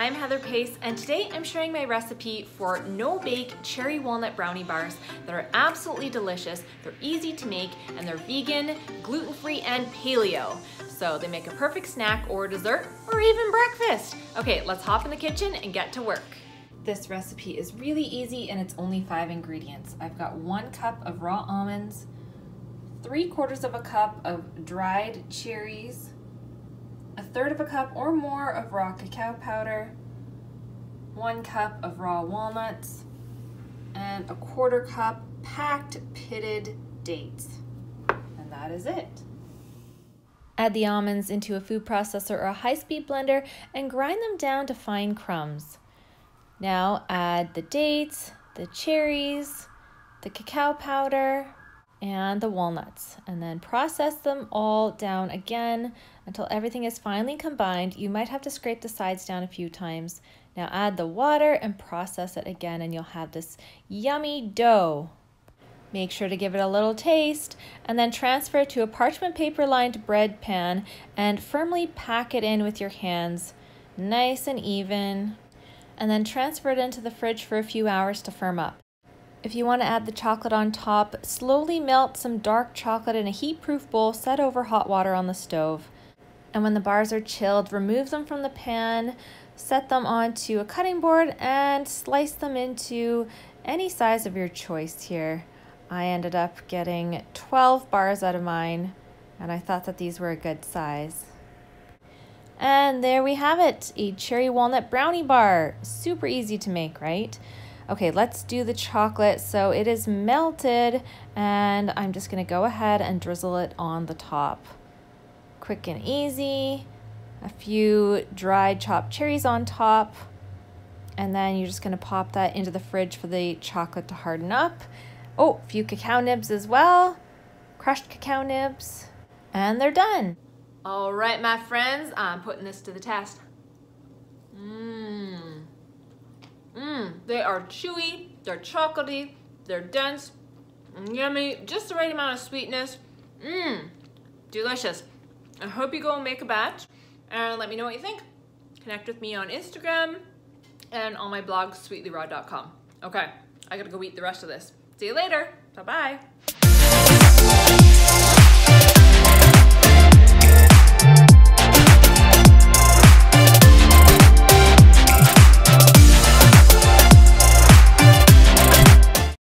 I'm Heather Pace, and today I'm sharing my recipe for no-bake cherry walnut brownie bars that are absolutely delicious. They're easy to make, and they're vegan, gluten-free, and paleo. So they make a perfect snack or dessert, or even breakfast. Okay, let's hop in the kitchen and get to work. This recipe is really easy, and it's only 5 ingredients. I've got 1 cup of raw almonds, 3/4 of a cup of dried cherries, 1/3 of a cup or more of raw cacao powder, 1 cup of raw walnuts, and 1/4 cup packed pitted dates. And that is it. Add the almonds into a food processor or a high-speed blender and grind them down to fine crumbs. Now add the dates, the cherries, the cacao powder, and the walnuts, and then process them all down again until everything is finely combined. You might have to scrape the sides down a few times. Now add the water and process it again, and you'll have this yummy dough. Make sure to give it a little taste, and then transfer it to a parchment paper lined bread pan and firmly pack it in with your hands, nice and even, and then transfer it into the fridge for a few hours to firm up. If you want to add the chocolate on top, slowly melt some dark chocolate in a heat-proof bowl set over hot water on the stove. And when the bars are chilled, remove them from the pan, set them onto a cutting board, and slice them into any size of your choice here. I ended up getting 12 bars out of mine, and I thought that these were a good size. And there we have it, a cherry walnut brownie bar. Super easy to make, right? Okay, let's do the chocolate. So it is melted, and I'm just gonna go ahead and drizzle it on the top. Quick and easy. A few dried chopped cherries on top, and then you're just gonna pop that into the fridge for the chocolate to harden up. Oh, a few cacao nibs as well, crushed cacao nibs, and they're done. All right, my friends, I'm putting this to the test. They are chewy, they're chocolatey, they're dense, yummy, just the right amount of sweetness. Delicious. I hope you go and make a batch and let me know what you think. Connect with me on Instagram and on my blog, sweetlyraw.com. Okay, I gotta go eat the rest of this. See you later. Bye-bye.